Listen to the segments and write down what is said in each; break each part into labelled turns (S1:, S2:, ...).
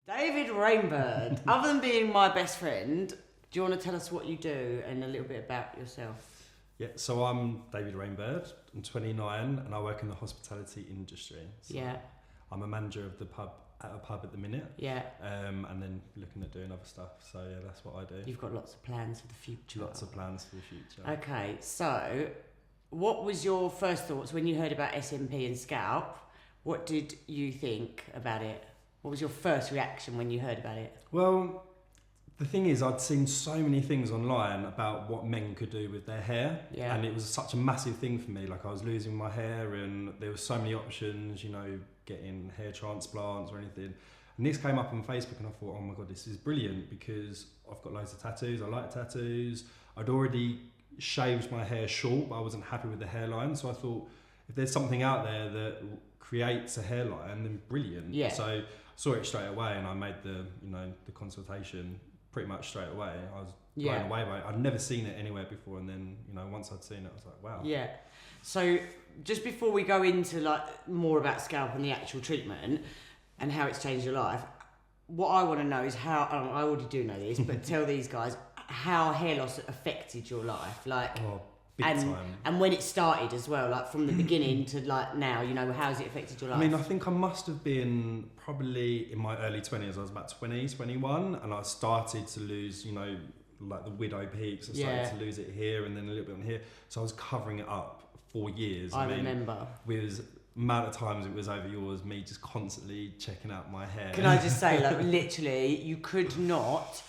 S1: David Rainbird, other than being my best friend, do you want to tell us what you do and a little bit about yourself?
S2: Yeah, so I'm David Rainbird. I'm 29 and I work in the hospitality industry. So
S1: Yeah.
S2: I'm a manager of the pub at a pub at the minute.
S1: Yeah.
S2: And then looking at doing other stuff. So yeah, that's what I do.
S1: You've got lots of plans for the future.
S2: Lots of plans for the future.
S1: Okay, so what was your first thoughts when you heard about SMP and Scalp? What did you think about it? What was your first reaction when you heard about it?
S2: Well, the thing is, I'd seen so many things online about what men could do with their hair.
S1: Yeah.
S2: And it was such a massive thing for me. Like, I was losing my hair and there were so many options, you know, getting hair transplants or anything. And this came up on Facebook and I thought, oh my God, this is brilliant because I've got loads of tattoos. I like tattoos. I'd already shaved my hair short, but I wasn't happy with the hairline. So I thought, if there's something out there that creates a hairline, then brilliant.
S1: Yeah.
S2: So I saw it straight away and I made the consultation pretty much straight away. I was blown away by it. I'd never seen it anywhere before, and then, you know, once I'd seen it, I was like, wow.
S1: Yeah. So just before we go into like more about Scalp and the actual treatment and how it's changed your life, what I want to know is how, I already do know this, but tell these guys how hair loss affected your life. Like,
S2: big time.
S1: And when it started as well, like from the beginning to like now, you know, how's it affected your life?
S2: I mean, I think I must have been probably in my early 20s. I was about 20, 21, and I started to lose, you know, like the widow peaks. I started to lose it here and then a little bit on here. So I was covering it up for years.
S1: I remember.
S2: With amount of times it was over yours, me just constantly checking out my hair.
S1: Can I just say, like, literally, you could not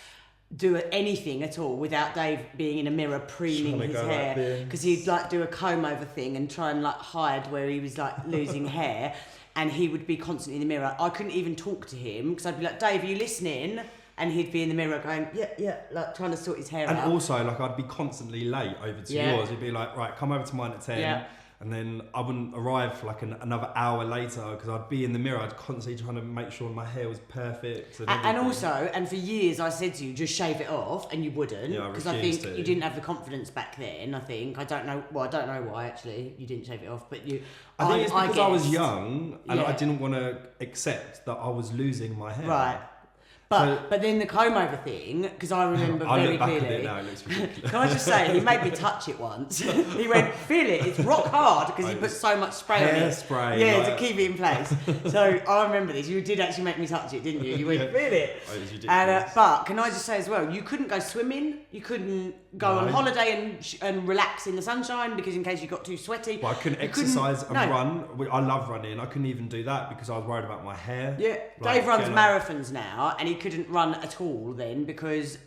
S1: do anything at all without Dave being in a mirror preening his hair, because he'd like do a comb over thing and try and like hide where he was like losing hair, and he would be constantly in the mirror. I couldn't even talk to him because I'd be like, Dave, are you listening? And he'd be in the mirror going, yeah, like trying to sort his hair out.
S2: And also, like, I'd be constantly late over to yours. He'd be like, right, come over to mine at 10.
S1: Yeah.
S2: And then I wouldn't arrive for like another hour later because I'd be in the mirror. I'd constantly trying to make sure my hair was perfect.
S1: And also, and for years I said to you, just shave it off, and you wouldn't.
S2: Yeah,
S1: because I think you didn't have the confidence back then, I think. I don't know why actually you didn't shave it off, but you...
S2: I think it's because I was young and I didn't want to accept that I was losing my hair.
S1: Right. But then the comb over thing, because I remember very
S2: look back
S1: clearly.
S2: at it now, it looks ridiculous.
S1: Can I just say, he made me touch it once. He went, feel it, it's rock hard, because he put so much spray on it.
S2: Hairspray.
S1: Yeah, to keep it in place. So I remember this. You did actually make me touch it, didn't you? You went, feel it.
S2: Oh, it was ridiculous.
S1: And, but can I just say as well, you couldn't go swimming, you couldn't go on holiday and relax in the sunshine, because in case you got too sweaty.
S2: Well, I couldn't exercise and run. I love running. I couldn't even do that because I was worried about my hair.
S1: Yeah, Dave runs marathons now, and he couldn't run at all then because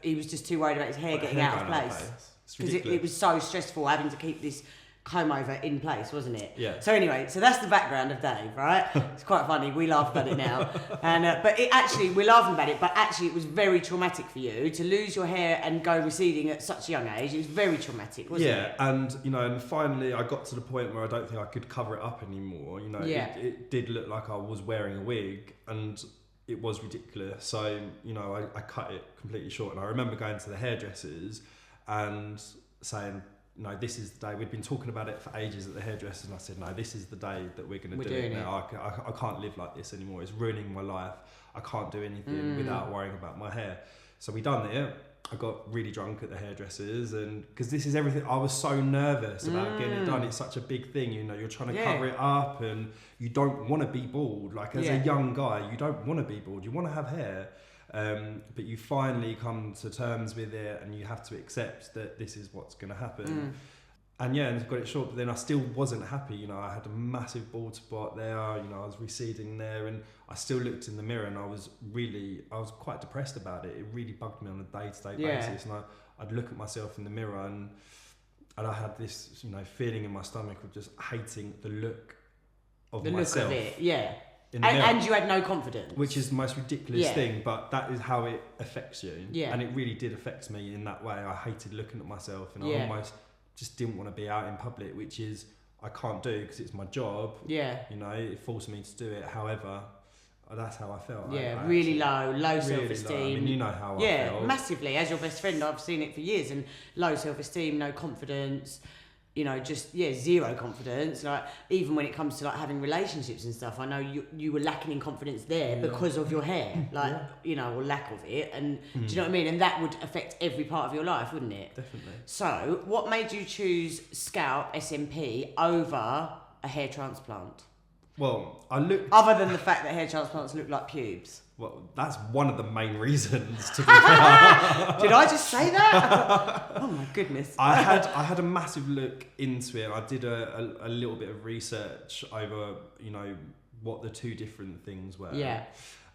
S1: he was just too worried about his hair getting out of place. Because it was so stressful having to keep this comb over in place, wasn't it?
S2: Yeah.
S1: So anyway, so that's the background of Dave, right? It's quite funny. We laugh about it now, and but it actually we're laughing about it, but actually it was very traumatic for you to lose your hair and go receding at such a young age. It was very traumatic, wasn't it?
S2: Yeah, and you know, and finally I got to the point where I don't think I could cover it up anymore. You know, it did look like I was wearing a wig, and it was ridiculous. So, you know, I cut it completely short. And I remember going to the hairdressers and saying, no, this is the day. We'd been talking about it for ages at the hairdressers. And I said, no, this is the day that we're going to do it now. I can't live like this anymore. It's ruining my life. I can't do anything without worrying about my hair. So we done it. I got really drunk at the hairdressers, and because this is everything, I was so nervous about getting it done. It's such a big thing, you know, you're trying to cover it up and you don't want to be bald. Like as a young guy, you don't want to be bald, you want to have hair. But you finally come to terms with it and you have to accept that this is what's going to happen. And yeah, and I got it short, but then I still wasn't happy. You know, I had a massive bald spot there, you know, I was receding there, and I still looked in the mirror and I was quite depressed about it. It really bugged me on a day-to-day basis. And I'd look at myself in the mirror and I had this, you know, feeling in my stomach of just hating the look of myself.
S1: The look of it, and you had no confidence.
S2: Which is the most ridiculous thing, but that is how it affects you.
S1: Yeah.
S2: And it really did affect me in that way. I hated looking at myself, and I almost just didn't want to be out in public, which is I can't do because it's my job. Yeah. You know, it forced me to do it. However, that's how I felt.
S1: Yeah, really low self-esteem.
S2: Low. I mean, you know how I felt.
S1: Yeah, massively. As your best friend, I've seen it for years, and low self-esteem, no confidence. you know, just zero confidence. Like even when it comes to like having relationships and stuff, I know you were lacking in confidence there because of your hair, like you know, or lack of it. And do you know what I mean? And that would affect every part of your life, wouldn't it?
S2: Definitely.
S1: So, what made you choose Scalp SMP over a hair transplant?
S2: Well, I looked.
S1: Other than the fact that hair transplants look like pubes.
S2: Well, that's one of the main reasons, to be
S1: Did
S2: fair.
S1: I just say that? Oh my goodness.
S2: I had a massive look into it. I did a little bit of research over, you know, what the two different things were.
S1: Yeah.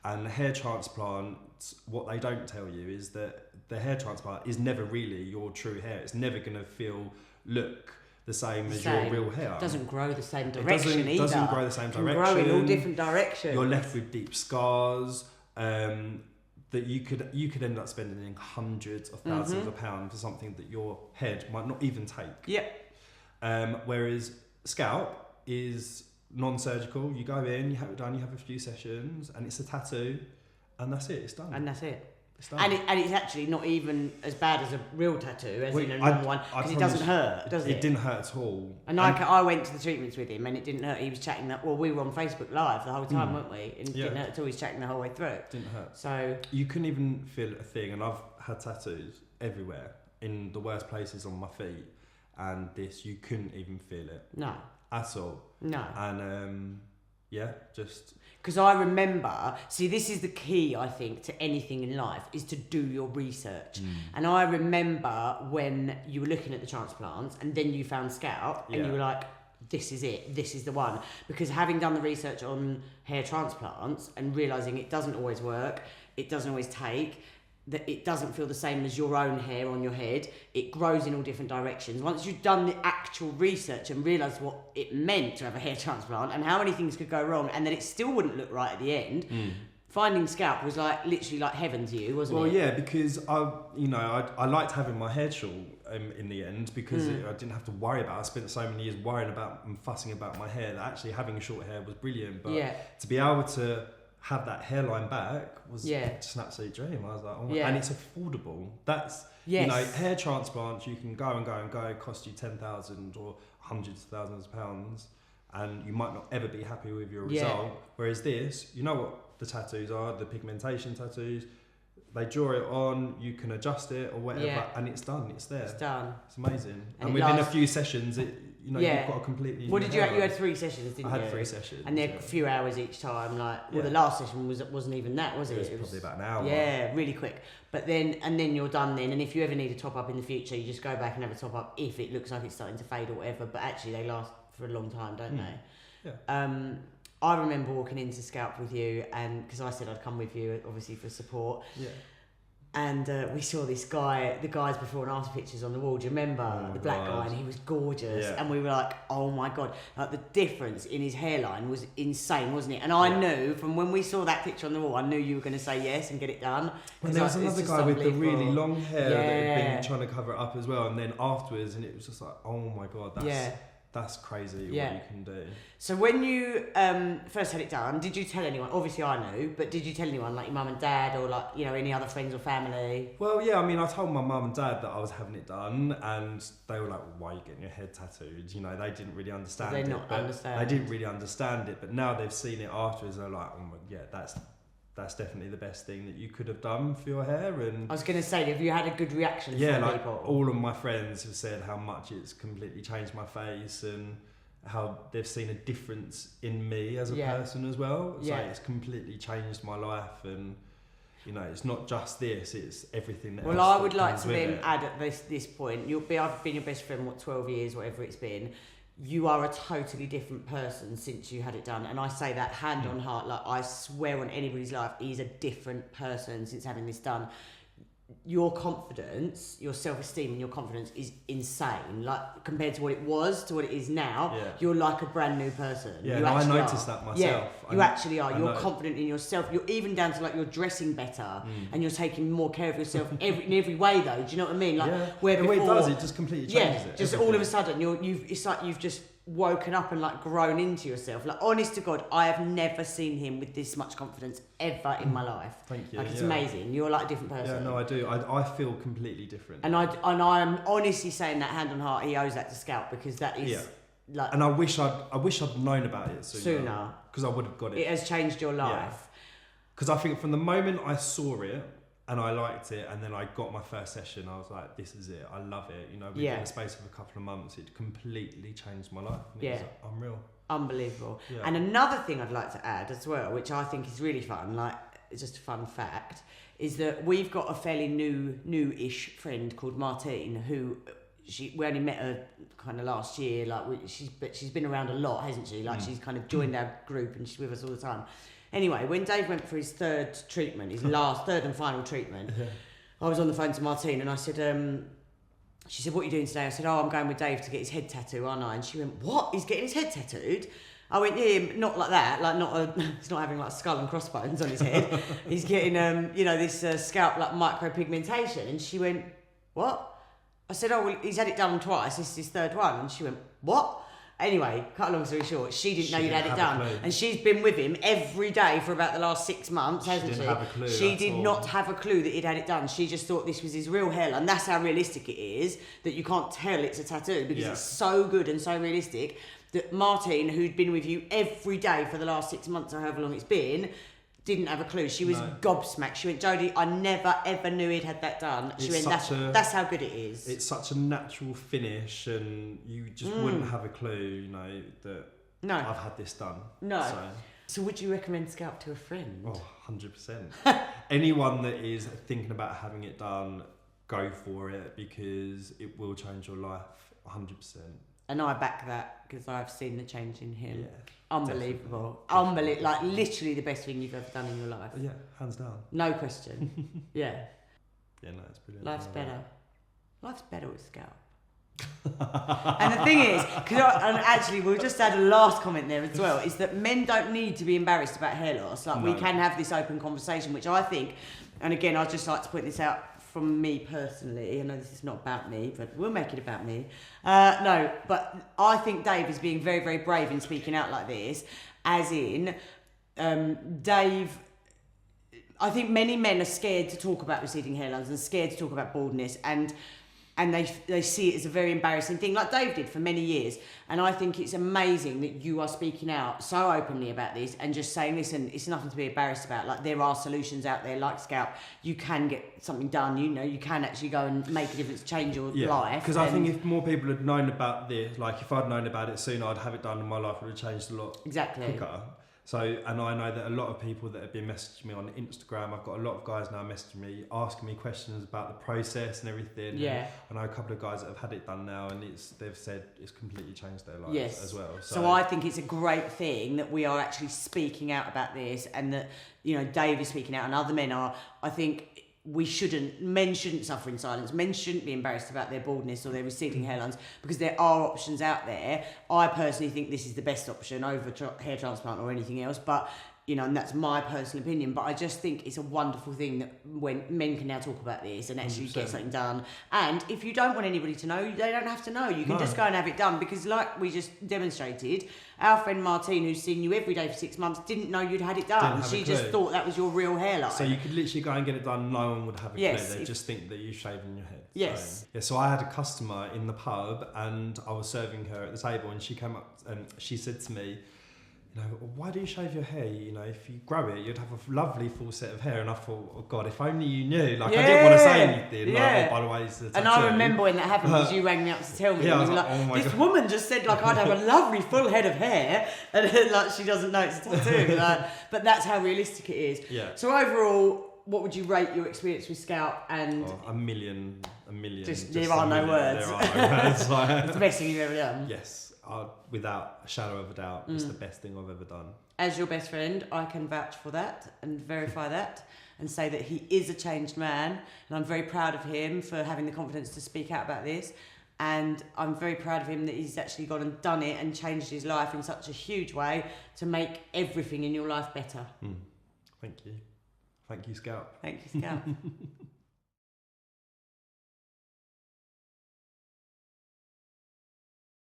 S2: And hair transplants, what they don't tell you is that the hair transplant is never really your true hair. It's never going to look the same as your real hair.
S1: It doesn't grow the same direction either.
S2: It doesn't grow the same direction.
S1: Grow in all different directions.
S2: You're left with deep scars that you could end up spending hundreds of thousands of pounds for something that your head might not even take.
S1: Yeah.
S2: Whereas Scalp is non-surgical. You go in, you have it done, you have a few sessions, and it's a tattoo, and that's it. It's done.
S1: And that's it.
S2: It's done.
S1: And it's actually not even as bad as a real tattoo, as in a normal one, because it doesn't hurt, does it?
S2: It didn't hurt at all.
S1: And I went to the treatments with him, and it didn't hurt. He was chatting that. Well, we were on Facebook Live the whole time, weren't we? And it didn't hurt at all. He was chatting the whole way through. It
S2: didn't hurt.
S1: So
S2: you couldn't even feel a thing. And I've had tattoos everywhere in the worst places on my feet, and you couldn't even feel it.
S1: No.
S2: At all.
S1: No.
S2: And just.
S1: Because I remember, see, this is the key, I think, to anything in life, is to do your research. And I remember when you were looking at the transplants and then you found Scalp and you were like, this is it, this is the one. Because having done the research on hair transplants and realising it doesn't always work, it doesn't always take, that it doesn't feel the same as your own hair on your head. It grows in all different directions. Once you've done the actual research and realised what it meant to have a hair transplant and how many things could go wrong and that it still wouldn't look right at the end, finding Scalp was like literally like heaven to you, wasn't it?
S2: Well, yeah, because I liked having my hair short in the end because I didn't have to worry about it. I spent so many years worrying about and fussing about my hair that actually having short hair was brilliant. But to be able to have that hairline back was just an absolute dream. I was like, and it's affordable. That's you know, hair transplants you can go and go, it cost you 10,000 or hundreds of thousands of pounds, and you might not ever be happy with your result. Whereas this, you know what the tattoos are, the pigmentation tattoos. They draw it on, you can adjust it or whatever, and it's done. It's there.
S1: It's done.
S2: It's amazing. And within a few sessions, you've got a completely.
S1: What did you? You had 3 sessions, didn't you?
S2: I had 3 sessions,
S1: and they're a few hours each time. The last session wasn't even that, was it?
S2: It was probably about an hour.
S1: Yeah, really quick. But then you're done then. And if you ever need a top up in the future, you just go back and have a top up if it looks like it's starting to fade or whatever. But actually, they last for a long time, don't they?
S2: Yeah.
S1: I remember walking into Scalp with you, and because I said I'd come with you, obviously for support.
S2: Yeah.
S1: And we saw this guy, the guys before and after pictures on the wall. Do you remember the black guy? And he was gorgeous. Yeah. And we were like, oh my God. Like the difference in his hairline was insane, wasn't it? And I knew from when we saw that picture on the wall, I knew you were going to say yes and get it done.
S2: And there was another guy with the really long hair that had been trying to cover it up as well. And then afterwards, and it was just like, oh my God, that's crazy what you can do.
S1: So when you first had it done, did you tell anyone? Obviously I knew, but did you tell anyone, like your mum and dad or like, you know, any other friends or family?
S2: Well, yeah, I mean, I told my mum and dad that I was having it done, and they were like, why are you getting your head tattooed? You know, they didn't really understand it. They didn't really understand it, but now they've seen it afterwards, they're like, oh my, yeah, that's definitely the best thing that you could have done for your hair. And
S1: I was going to say, have you had a good reaction from people?
S2: All of my friends have said how much it's completely changed my face and how they've seen a difference in me as a person as well. So it's completely changed my life, and you know, it's not just this, it's everything that
S1: I would like to then add at this point, I've been your best friend, 12 years, whatever it's been. You are a totally different person since you had it done, and I say that hand on heart, like I swear on anybody's life, he's a different person since having this done. Your confidence, your self-esteem and your confidence is insane, like compared to what it was to what it is now. You're like a brand new person.
S2: I noticed that myself.
S1: You actually are. You're confident in yourself. You're even down to like you're dressing better and you're taking more care of yourself in every way though. Do you know what I mean? Like where
S2: the way it does, it just completely changes it.
S1: Just everything. All of a sudden it's like you've just woken up and like grown into yourself. Like, honest to God, I have never seen him with this much confidence ever in my life.
S2: Thank you.
S1: Like, it's amazing. You're like a different person.
S2: Yeah, no, I do. I feel completely different.
S1: And I'm honestly saying that, hand on heart, he owes that to Skalp, because that is like.
S2: And I wish I'd known about it sooner. Because I would have got it.
S1: It has changed your life.
S2: Because I think from the moment I saw it and I liked it, and then I got my first session, I was like, this is it. I love it. You know, within the space of a couple of months, it completely changed my life. And it was unreal. Unbelievable.
S1: Yeah. And another thing I'd like to add as well, which I think is really fun, like, it's just a fun fact, is that we've got a fairly new-ish friend called Martine, who we only met her kind of last year. Like, she's been around a lot, hasn't she? Like, she's kind of joined our group and she's with us all the time. Anyway, when Dave went for his third treatment, his third and final treatment, I was on the phone to Martine and I said, she said, what are you doing today? I said, I'm going with Dave to get his head tattoo, aren't I? And she went, what? He's getting his head tattooed? I went, yeah, not like that. Like, he's not having like skull and crossbones on his head. He's getting, this scalp like micropigmentation. And she went, what? I said, well, he's had it done twice. This is his third one. And she went, what? Anyway, cut a long story short, she didn't know you'd had it done. And she's been with him every day for about the last 6 months, hasn't she?
S2: She didn't have a clue.
S1: She did not have a clue that he'd had it done. She just thought this was his real hairline. That's how realistic it is, that you can't tell it's a tattoo, because it's so good and so realistic that Martine, who'd been with you every day for the last 6 months or however long it's been, didn't have a clue. She was gobsmacked. She went, Jodie, I never ever knew he'd had that done. She went, that's how good it is.
S2: It's such a natural finish, and you just wouldn't have a clue, you know, that I've had this done.
S1: No. So would you recommend Skalp to a friend?
S2: Oh, 100%. Anyone that is thinking about having it done, go for it, because it will change your life 100%.
S1: And I back that, because I've seen the change in him.
S2: Yeah.
S1: Unbelievable. Unbelievable. Like, literally the best thing you've ever done in your life.
S2: Yeah, hands down.
S1: No question. Yeah.
S2: Yeah, no, it's brilliant.
S1: Life's better. Life's better with Skalp. And the thing is, and actually we'll just add a last comment there as well, is that men don't need to be embarrassed about hair loss. Like, we can have this open conversation, which I think, and again, I'd just like to point this out from me personally. I know this is not about me, but we'll make it about me. No, but I think Dave is being very, very brave in speaking out like this, as in, Dave, I think many men are scared to talk about receding hairlines and scared to talk about baldness, and they see it as a very embarrassing thing, like Dave did for many years. And I think it's amazing that you are speaking out so openly about this and just saying, listen, it's nothing to be embarrassed about. Like, there are solutions out there like Skalp. You can get something done, you know, you can actually go and make a difference, change your life.
S2: Because I think if more people had known about this, like if I'd known about it sooner, I'd have it done and my life would have changed a lot quicker. So, and I know that a lot of people that have been messaging me on Instagram, I've got a lot of guys now messaging me, asking me questions about the process and everything.
S1: Yeah.
S2: And I know a couple of guys that have had it done now, and they've said it's completely changed their lives as well.
S1: So I think it's a great thing that we are actually speaking out about this, and that, you know, Dave is speaking out and other men are. I think men shouldn't suffer in silence. Men shouldn't be embarrassed about their baldness or their receding hairlines, because there are options out there. I personally think this is the best option over hair transplant or anything else, but, you know, and that's my personal opinion, but I just think it's a wonderful thing that when men can now talk about this and actually 100%. Get something done. And if you don't want anybody to know, they don't have to know. You can just go and have it done, because like we just demonstrated, our friend Martine, who's seen you every day for 6 months, didn't know you'd had it done. She just thought that was your real hairline.
S2: So you could literally go and get it done, no one would have a clue. They just think that you're shaving your head.
S1: Yes.
S2: So I had a customer in the pub, and I was serving her at the table, and she came up and she said to me, you know, why do you shave your hair? You know, if you grow it, you'd have a lovely full set of hair. And I thought, oh God, if only you knew. Like, I didn't want to say anything. Like, oh, by the way, it's a tattoo.
S1: And I remember when that happened, because you rang me up to tell me.
S2: Yeah, I was
S1: like,
S2: oh my
S1: this
S2: God.
S1: woman just said, like, I'd have a lovely full head of hair, and then, like, she doesn't know it's a tattoo. But that's how realistic it is.
S2: Yeah.
S1: So overall, what would you rate your experience with Skalp? And
S2: a million. Just
S1: there are no words.
S2: There are no words.
S1: It's the best thing you've ever done.
S2: Yes. Without a shadow of a doubt, it's the best thing I've ever done.
S1: As your best friend, I can vouch for that and verify that and say that he is a changed man, and I'm very proud of him for having the confidence to speak out about this, and I'm very proud of him that he's actually gone and done it and changed his life in such a huge way to make everything in your life better.
S2: Thank you. Thank you, Skalp.
S1: Thank you, Skalp.